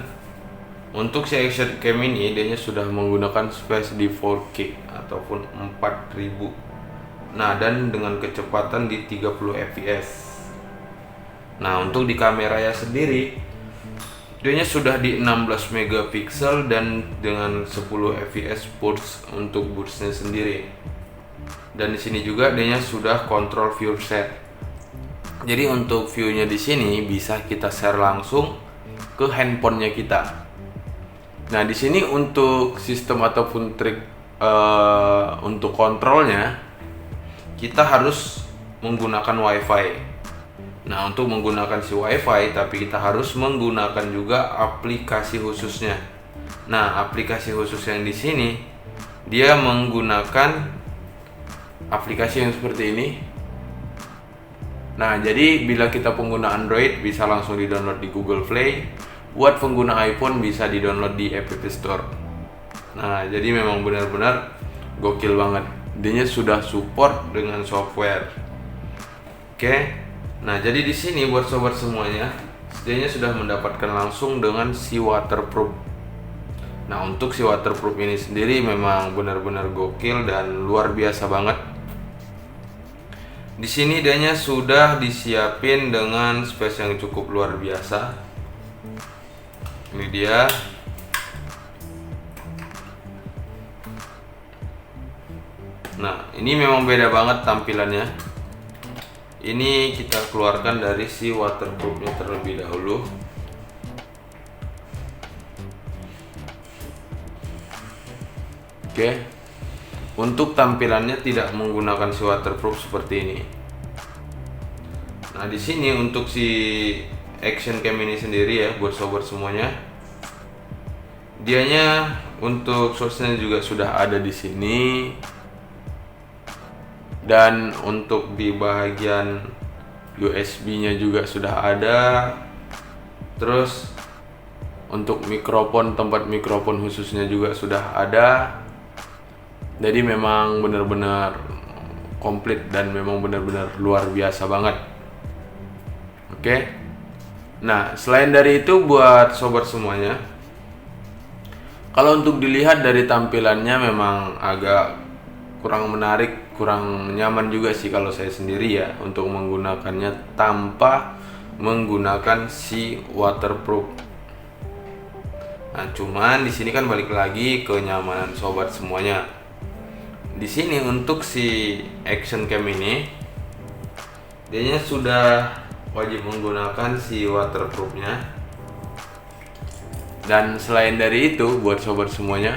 untuk si action cam ini dia sudah menggunakan space di 4K ataupun 4000. Nah, dan dengan kecepatan di 30 fps. Nah, untuk di kameranya sendiri dia sudah di 16 megapiksel dan dengan 10 fps burst untuk burstnya sendiri. Dan di sini juga dia sudah control view set. Jadi untuk view-nya di sini bisa kita share langsung ke handphonenya kita. Nah, di sini untuk sistem ataupun trik untuk kontrolnya kita harus menggunakan WiFi. Nah, untuk menggunakan si WiFi tapi kita harus menggunakan juga aplikasi khususnya. Nah, aplikasi khusus yang di sini dia menggunakan aplikasi yang seperti ini. Nah, jadi bila kita pengguna Android bisa langsung di-download di Google Play. Buat pengguna iPhone bisa di-download di App Store. Nah, jadi memang benar-benar gokil banget. Dia sudah support dengan software. Oke. Nah, jadi di sini buat sobat semuanya, dia sudah mendapatkan langsung dengan si waterproof. Nah, untuk si waterproof ini sendiri memang benar-benar gokil dan luar biasa banget. Di sini dianya sudah disiapin dengan space yang cukup luar biasa. Ini dia. Nah, ini memang beda banget tampilannya. Ini kita keluarkan dari si waterproofnya terlebih dahulu. Oke. untuk tampilannya tidak menggunakan si waterproof seperti ini. Nah, di sini untuk si action cam ini sendiri ya, buat sobat semuanya, dianya untuk source-nya juga sudah ada di sini, dan untuk di bagian USB-nya juga sudah ada. Terus untuk mikrofon, tempat mikrofon khususnya juga sudah ada. Jadi memang benar-benar komplit dan memang benar-benar luar biasa banget. Oke. Nah, selain dari itu buat sobat semuanya, kalau untuk dilihat dari tampilannya memang agak kurang menarik, kurang nyaman juga sih kalau saya sendiri ya untuk menggunakannya tanpa menggunakan si waterproof. Nah, cuman di sini kan balik lagi ke kenyamanan sobat semuanya. Di sini untuk si action cam ini, dianya sudah wajib menggunakan si waterproofnya. Dan selain dari itu, buat sobat semuanya,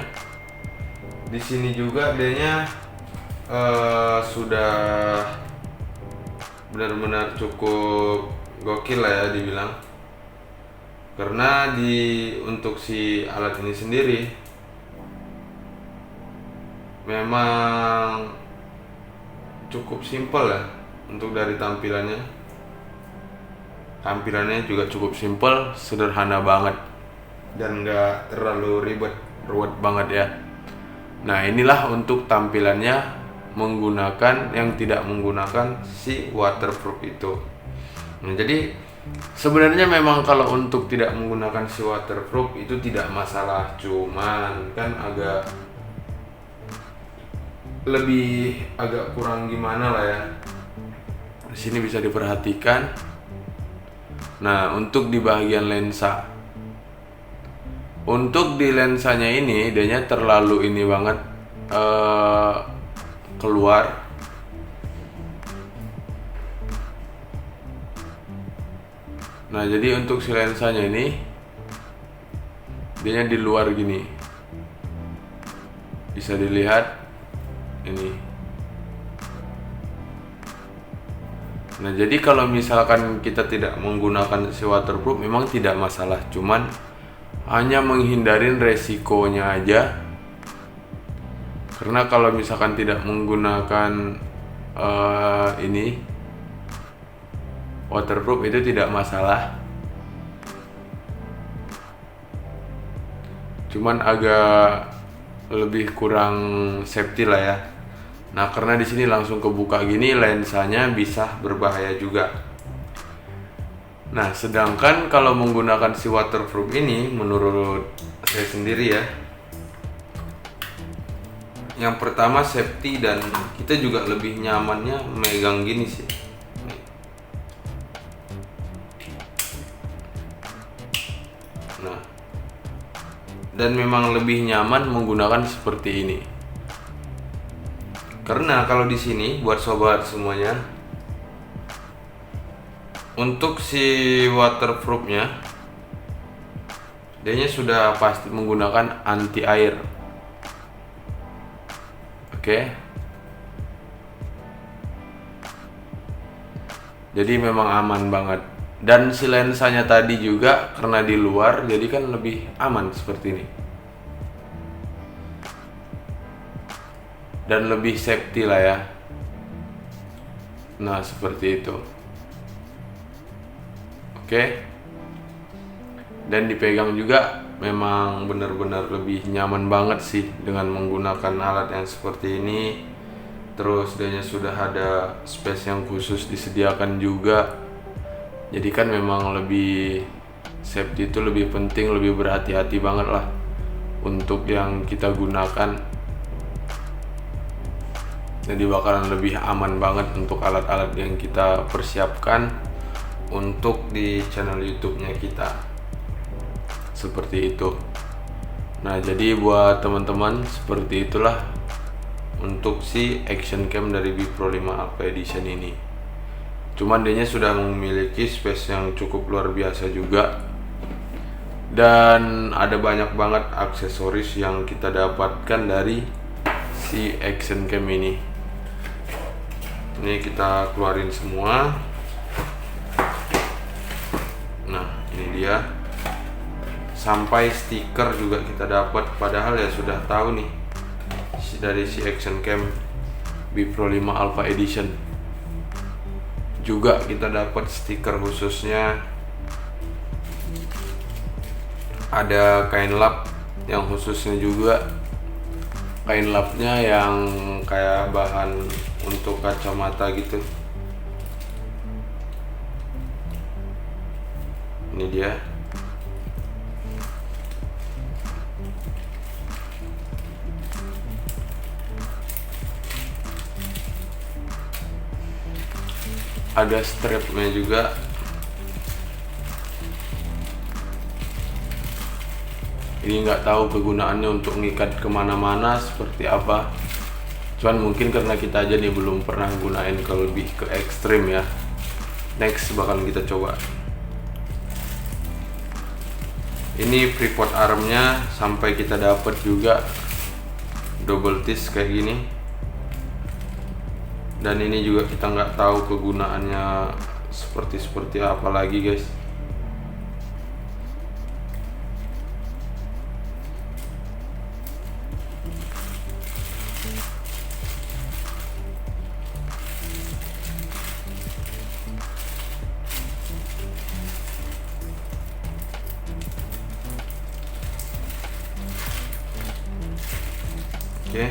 di sini juga dianya sudah benar-benar cukup gokil lah ya dibilang. Karena untuk si alat ini sendiri memang cukup simpel ya untuk dari tampilannya. Tampilannya juga cukup simpel, sederhana banget, dan nggak terlalu ruwet banget ya. Nah, inilah untuk tampilannya menggunakan yang tidak menggunakan si waterproof itu. Nah, jadi sebenarnya memang kalau untuk tidak menggunakan si waterproof itu tidak masalah, cuman kan agak kurang gimana lah ya. Di sini bisa diperhatikan. Nah, untuk di bagian lensa, untuk di lensanya ini dianya terlalu ini banget keluar. Nah, jadi untuk si lensanya ini dianya di luar gini, bisa dilihat ini. Nah, jadi kalau misalkan kita tidak menggunakan si waterproof memang tidak masalah, cuman hanya menghindarin resikonya aja. Karena kalau misalkan tidak menggunakan ini waterproof itu tidak masalah, cuman agak lebih kurang safety lah ya. Nah, karena di sini langsung kebuka gini, lensanya bisa berbahaya juga. Nah, sedangkan kalau menggunakan si waterproof ini, menurut saya sendiri ya, yang pertama safety, dan kita juga lebih nyamannya megang gini sih. Nah, dan memang lebih nyaman menggunakan seperti ini. Karena kalau di sini buat sobat semuanya, untuk si waterproofnya dianya sudah pasti menggunakan anti air. Oke. Jadi memang aman banget. Dan si lensanya tadi juga karena di luar, jadi kan lebih aman seperti ini. Dan lebih safety lah ya. Nah, seperti itu. Oke. Dan dipegang juga memang benar-benar lebih nyaman banget sih dengan menggunakan alat yang seperti ini. Terus dianya sudah ada space yang khusus disediakan juga. Jadi kan memang lebih safety itu lebih penting, lebih berhati-hati banget lah untuk yang kita gunakan. Jadi bakalan lebih aman banget untuk alat-alat yang kita persiapkan untuk di channel YouTube-nya kita. Seperti itu. Nah, jadi buat teman-teman seperti itulah untuk si action cam dari Bipro 5 Alpha Edition ini. Cuman dia sudah memiliki space yang cukup luar biasa juga, dan ada banyak banget aksesoris yang kita dapatkan dari si action cam ini. Ini kita keluarin semua. Nah, ini dia. Sampai stiker juga kita dapat, padahal ya sudah tahu nih dari si action cam B Pro 5 Alpha Edition. Juga kita dapat stiker khususnya. Ada kain lap yang khususnya juga. Kain lapnya yang kayak bahan untuk kacamata gitu. Ini dia. Ada strapnya juga. Ini nggak tahu kegunaannya untuk ngikat kemana-mana seperti apa. Cuman mungkin karena kita aja nih belum pernah gunain ke lebih ke ekstrim ya. Next bakalan kita coba. Ini tripod armnya sampai kita dapat juga double disc kayak gini. Dan ini juga kita nggak tahu kegunaannya seperti apa lagi guys. Oke.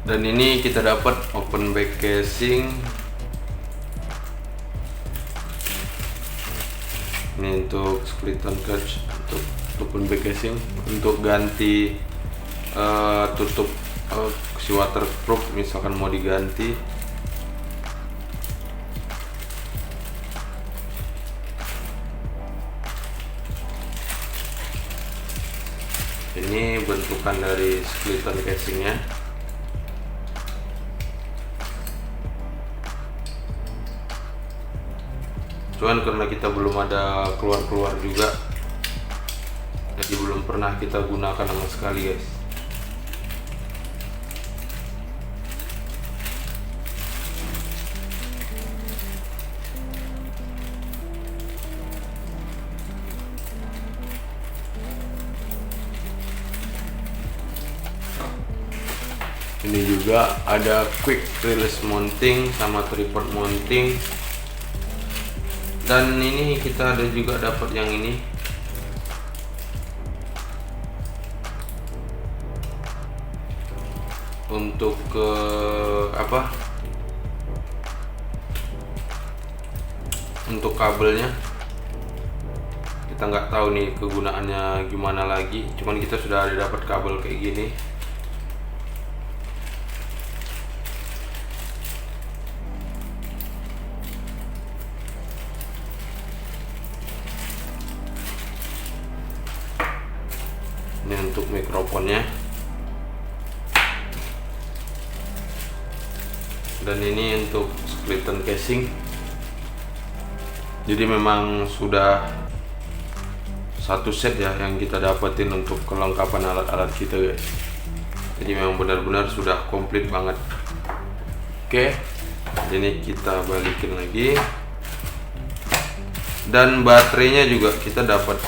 Dan ini kita dapat open back casing. Ini untuk skeleton catch, untuk open back casing, untuk ganti tutup si waterproof misalkan mau diganti. Ini bentukan dari skeleton casingnya. Cuman karena kita belum ada keluar juga, jadi belum pernah kita gunakan sama sekali guys. Ini juga ada quick release mounting sama tripod mounting. Dan ini kita ada juga dapat yang ini. Untuk apa? Untuk kabelnya. Kita nggak tahu nih kegunaannya gimana lagi. Cuman kita sudah ada dapat kabel kayak gini. Ini untuk mikrofonnya, dan ini untuk skeleton casing. Jadi memang sudah satu set ya yang kita dapetin untuk kelengkapan alat-alat kita guys. Jadi memang benar-benar sudah komplit banget. Oke, ini kita balikin lagi. Dan baterainya juga kita dapat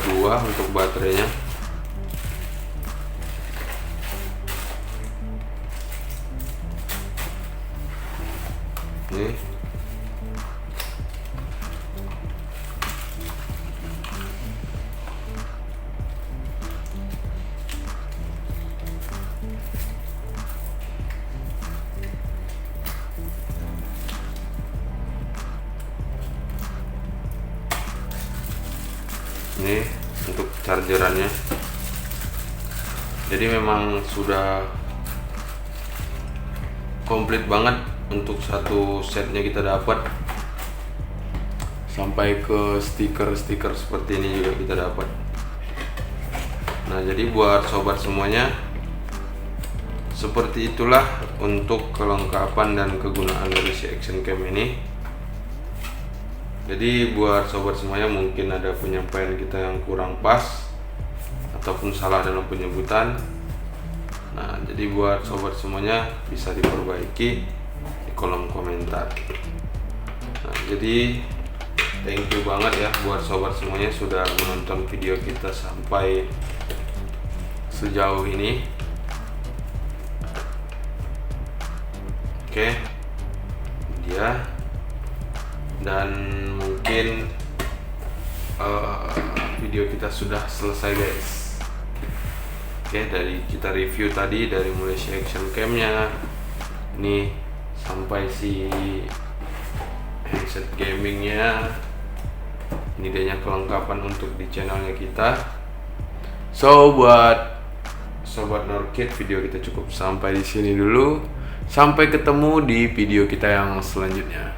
dua untuk baterainya. Nih. Ini untuk chargerannya. Jadi memang sudah komplit banget untuk satu setnya kita dapat. Sampai ke stiker-stiker seperti ini juga kita dapat. Nah, jadi buat sobat semuanya, seperti itulah untuk kelengkapan dan kegunaan dari si action cam ini. Jadi buat sobat semuanya, mungkin ada penyampaian kita yang kurang pas ataupun salah dalam penyebutan, Nah, jadi buat sobat semuanya bisa diperbaiki di kolom komentar. Nah, jadi thank you banget ya buat sobat semuanya sudah menonton video kita sampai sejauh ini. Oke, dia dan mungkin video kita sudah selesai guys. Oke, dari kita review tadi dari mulai si action camnya ini sampai si headset gamingnya, ini dia kelengkapan untuk di channelnya kita. So buat sobat Norkid, video kita cukup sampai di sini dulu. Sampai ketemu di video kita yang selanjutnya.